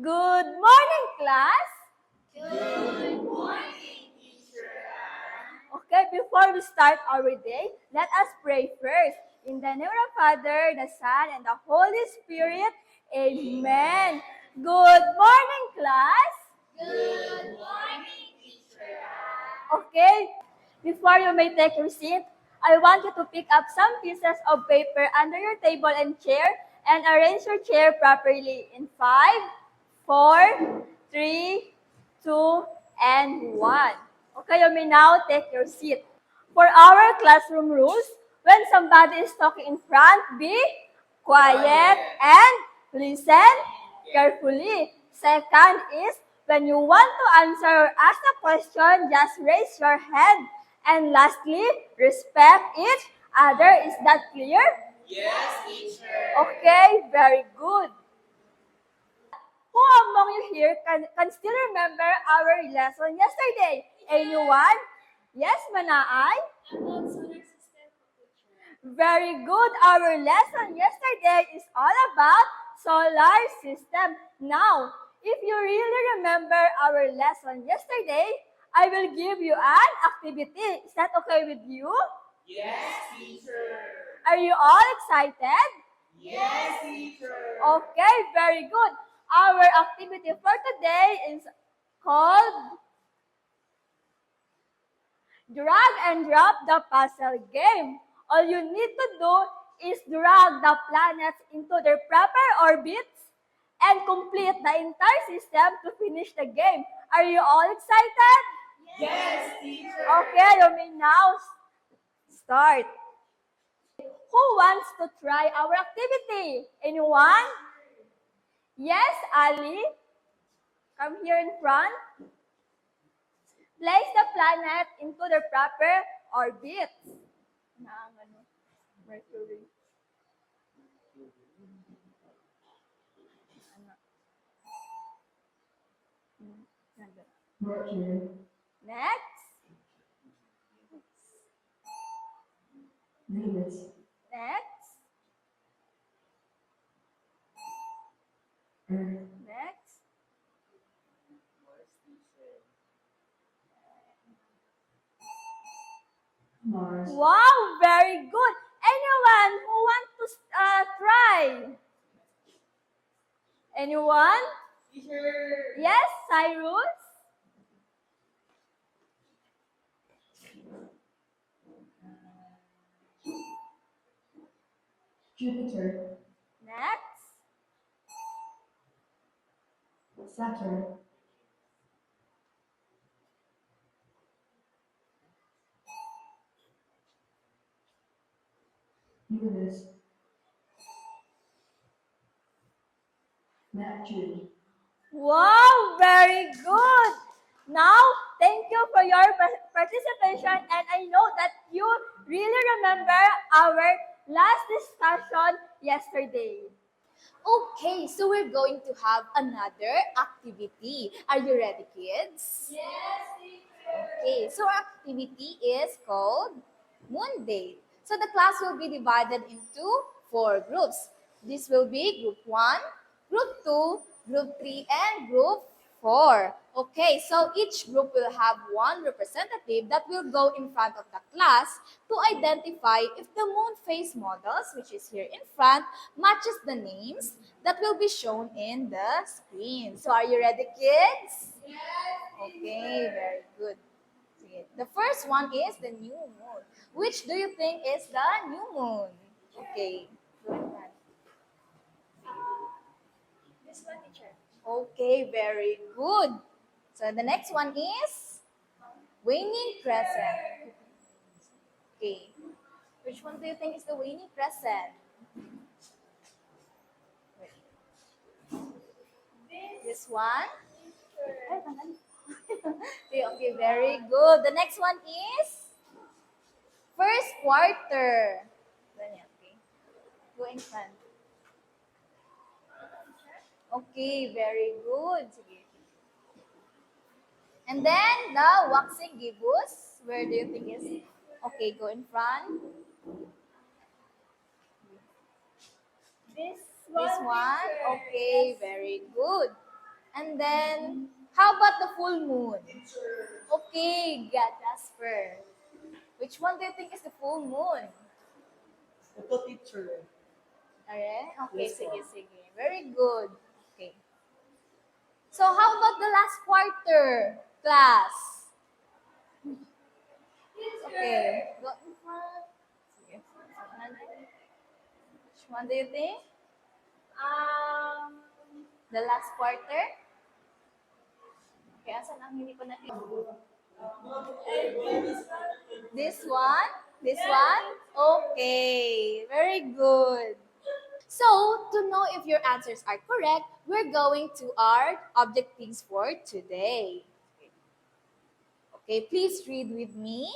Good morning, class. Good morning, Teacher Anne. Okay, before we start our day, let us pray first. In the name of the Father, the Son, and the Holy Spirit. Amen. Good morning, class. Good morning, Teacher Anne. Okay, before you may take your seat, I want you to pick up some pieces of paper under your table and chair and arrange your chair properly in 5, 4, 3, 2, and 1. Okay, you may now take your seat. For our classroom rules, when somebody is talking in front, be quiet and listen carefully. Second is, when you want to answer or ask a question, just raise your hand. And lastly, respect each other. Is that clear? Yes, Teacher. Okay, very good. Who among you here can still remember our lesson yesterday? Anyone? Yes, Manaay? About solar system, Teacher. Very good. Our lesson yesterday is all about solar system. Now, if you really remember our lesson yesterday, I will give you an activity. Is that okay with you? Yes, Teacher. Are you all excited? Yes, Teacher. Okay, very good. Our activity for today is called Drag and Drop the Puzzle Game. All you need to do is drag the planets into their proper orbits and complete the entire system to finish the game. Are you all excited? Yes, Teacher. Okay, you may now start. Who wants to try our activity? Anyone? Yes, Ali? Come here in front. Place the planet into their proper orbits. Mercury. Mercury, Next. Venus, Next. Earth, Next. Mars, Wow, very good. Anyone who want to try? Anyone? Teacher. Yes, Cyrus? Jupiter, Next. Saturn, Uranus, Neptune, Wow, very good. Now, thank you for your participation, and I know that you really remember our last discussion yesterday. Okay, so we're going to have another activity. Are you ready, kids? Yes, Teacher. Okay, so our activity is called Moon Date. So the class will be divided into 4 groups. This will be Group 1, Group 2, Group 3, and Group 4. Okay, so each group will have one representative that will go in front of the class to identify if the moon phase models, which is here in front, matches the names that will be shown in the screen. So are you ready, kids? Okay, very good. Sige. The first one is the new moon. Which do you think is the new moon? Okay. Go ahead. This one, Teacher. Okay, very good. So the next one is waning crescent. Okay. Which one do you think is the waning crescent? This one? Okay, very good. The next one is first quarter. Ganyan, okay. Go in front. Okay, very good. Sige. And then the waxing gibbous. Where do you think is? Okay, go in front. This This one. teacher. Okay, very good. And then, how about the full moon? Okay, got Jasper. Which one do you think is the full moon? Ito, teacher. Alright? Okay, Yes, sige, ma'am. sige. Very good. Okay. So, how about the last quarter, class? Okay. Go in front. Sige. Which one do you think? The last quarter? Okay, asan ang hindi ko na... This one? This one? Okay. Very good. So, to know if your answers are correct, we're going to our objectives for today. Okay, please read with me.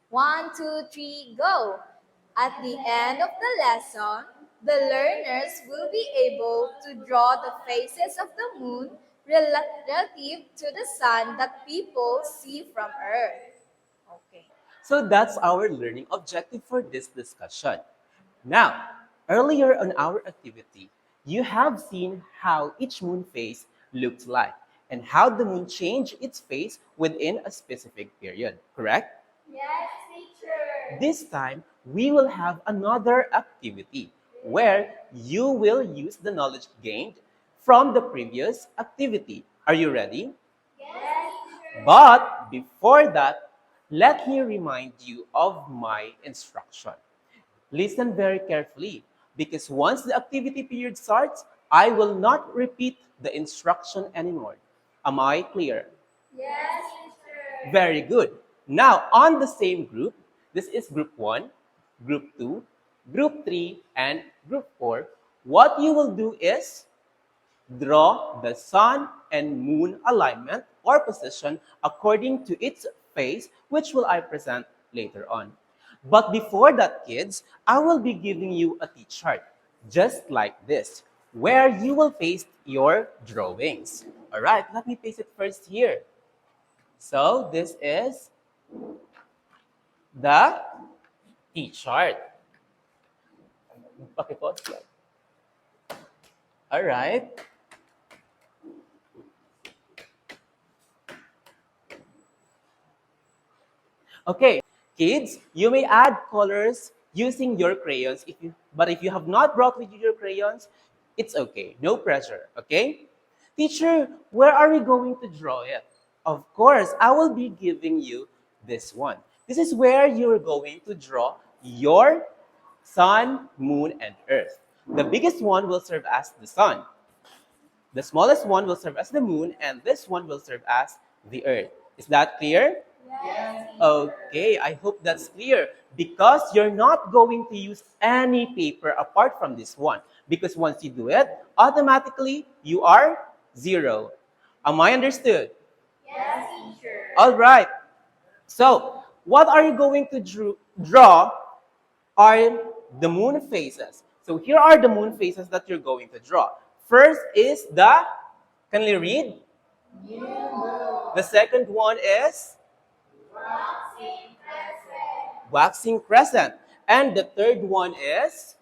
1, 2, 3, go. At the end of the lesson, the learners will be able to draw the phases of the moon relative to the sun that people see from Earth. Okay. So that's our learning objective for this discussion. Now, earlier on our activity, you have seen how each moon phase looked like and how the moon changed its phase within a specific period, correct? Yes, teacher. This time, we will have another activity where you will use the knowledge gained from the previous activity. Are you ready? Yes, teacher. But before that, let me remind you of my instruction. Listen very carefully because once the activity period starts, I will not repeat the instruction anymore. Am I clear? Yes, teacher. Very good. Now, on the same group, this is group 1, group 2, group 3, and group 4. What you will do is draw the sun and moon alignment or position according to its phase, which will I present later on. But before that, kids, I will be giving you a T-chart, just like this, where you will paste your drawings. All right, let me paste it first here. So this is the T-chart. Pakipause lang. All right. Okay, kids, you may add colors using your crayons. But if you have not brought with you your crayons, it's okay. No pressure, okay? Teacher, where are we going to draw it? Of course, I will be giving you this one. This is where you're going to draw your sun, moon, and earth. The biggest one will serve as the sun. The smallest one will serve as the moon, and this one will serve as the earth. Is that clear? Yes. Okay, I hope that's clear because you're not going to use any paper apart from this one because once you do it, automatically you are 0. Am I understood? Yes, teacher. All right. So, what are you going to draw are the moon phases. So, here are the moon phases that you're going to draw. First is the, can you read? The second one is waxing crescent. And the third one is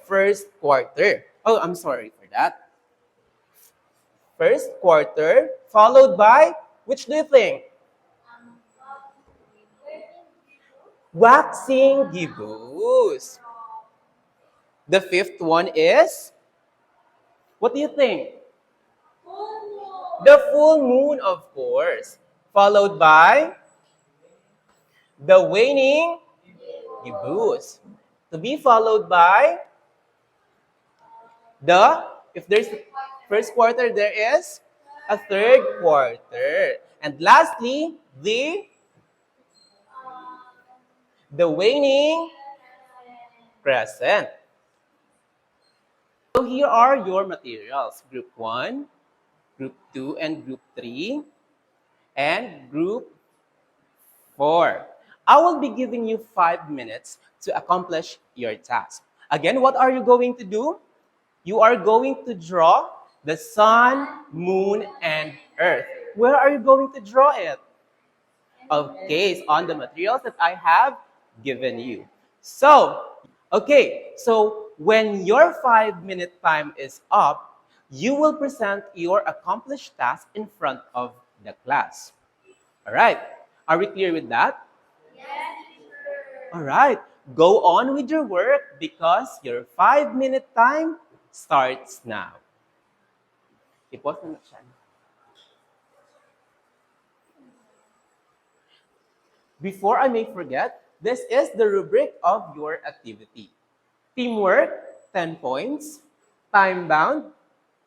first quarter. Oh, I'm sorry for that. First quarter, followed by, which do you think? Waxing gibbous. The fifth one is, what do you think? The full moon, of course. Followed by the waning gibbous. To be followed by the, if there's first quarter, there is a third quarter. And lastly, the waning crescent. So here are your materials. Group 1, Group 2, and Group 3, and Group 4. I will be giving you 5 minutes to accomplish your task. Again, what are you going to do? You are going to draw the sun, moon, and earth. Where are you going to draw it? Okay, it's on the materials that I have given you. So, okay, so when your 5-minute time is up, you will present your accomplished task in front of the class. All right. Are we clear with that? All right. Go on with your work because your 5-minute time starts now. I-pause na siya. Before I may forget, this is the rubric of your activity. Teamwork, 10 points. Time-bound,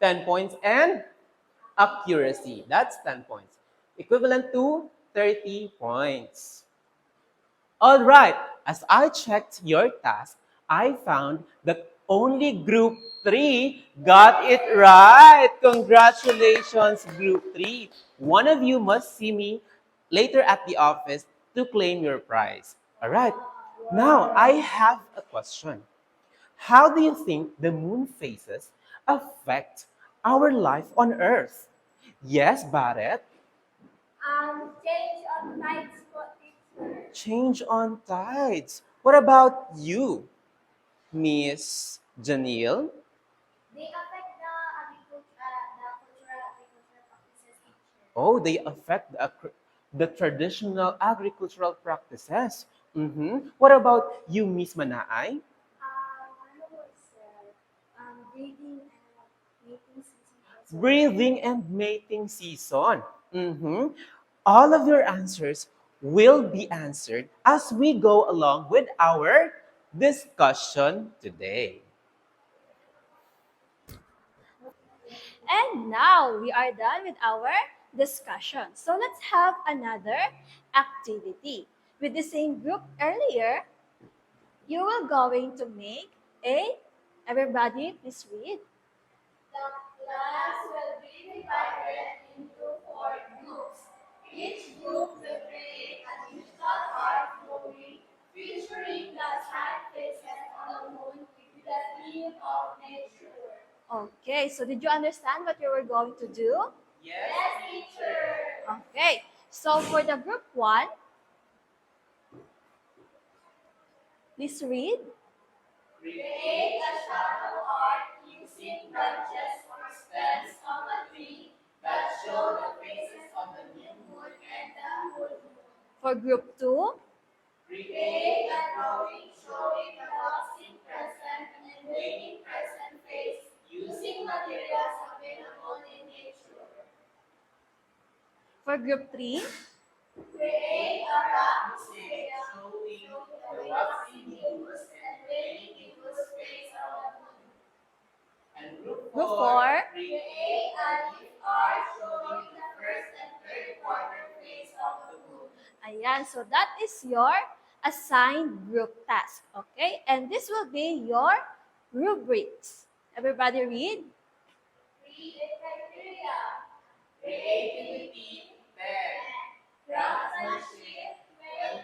10 points. And accuracy, that's 10 points. Equivalent to 30 points. All right, as I checked your task, I found that only Group 3 got it right. Congratulations, Group 3. One of you must see me later at the office to claim your prize. All right, now I have a question. How do you think the moon phases affect our life on Earth? Yes, Barrett? Change on nights for teacher. Change on tides. What about you, Miss Janelle? They affect the cultural practices teacher. Oh, they affect the traditional agricultural practices. What about you, Miss Manaay? Ano was breathing and making season. Breathing and mating season. All of your answers will be answered as we go along with our discussion today. And now we are done with our discussion. So let's have another activity. With the same group earlier, you will going to make everybody please read. The class will be divided into 4 groups. Each group will create a digital art drawing featuring the sun faces on the moon with the theme of nature. Okay, so did you understand what you were going to do? Yes, teacher. Okay, so for the group 1, please read. Create a shadow art using branches or stems of a tree that show the faces of the new moon and the full moon. For group 2, Create a drawing showing the waxing crescent and waning crescent phase using materials available in nature. for group 3, Create a rock scale showing the waxing needles and waning needles phase of the moon. And group group 4, Create a leaf art showing the first and third quarter phase of the moon. ayan, so that is your assigned group task, okay? And this will be your rubrics. Everybody read. Read the criteria. Creativity, 10. Craftsmanship,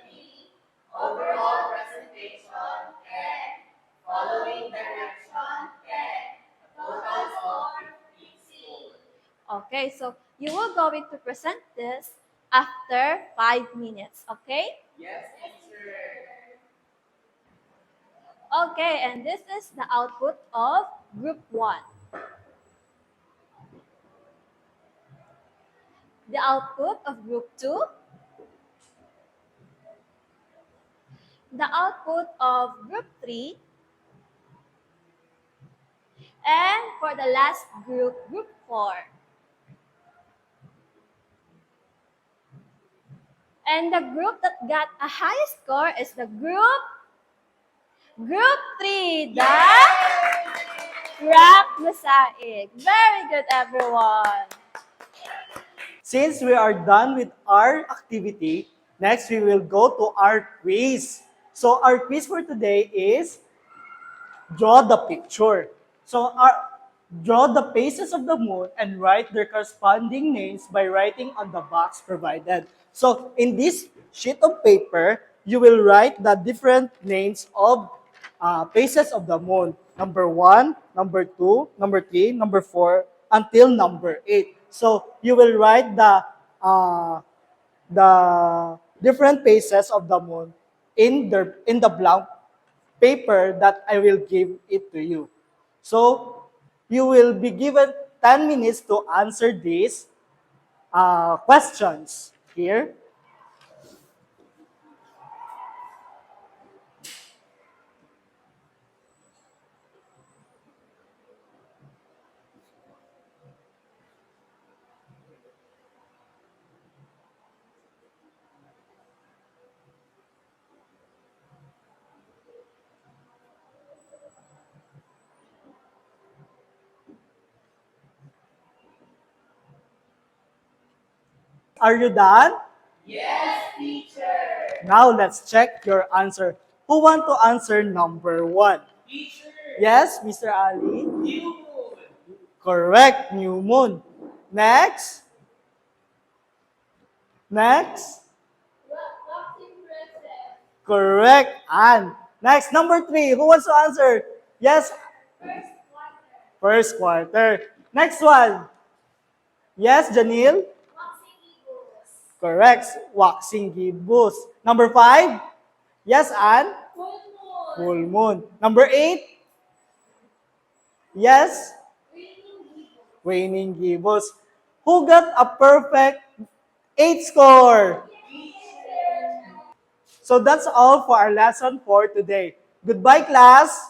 20. Overall presentation, 10. Following direction, 10. Total score, 15. Okay, so you will going to present this after 5 minutes, okay? Yes, teacher. Okay, and this is the output of group 1. The output of group 2. The output of group 3. And for the last group, group 4. And the group that got a high score is the group 3, the Rock Mosaic. Very good, everyone. Since we are done with our activity, next we will go to our quiz. So our quiz for today is draw the picture. So draw the faces of the moon and write their corresponding names by writing on the box provided. So in this sheet of paper, you will write the different names of faces of the moon. Number 1, number 2, number 3, number 4, until number 8. So you will write the different faces of the moon in the blank paper that I will give it to you. So you will be given 10 minutes to answer these questions here. Are you done? Yes, teacher. Now let's check your answer. Who want to answer number 1? Teacher. Yes, Mr. Ali? New moon. Correct, new moon. Next? Next? Correct, Anne. Next, number 3. Who wants to answer? Yes? First quarter. Next one. Yes, Janil? Correct. Waxing gibbous. Number 5? Yes, Anne? Full moon. Number 8? Yes? Waning gibbous. Who got a perfect 8 score? So that's all for our lesson for today. Goodbye, class.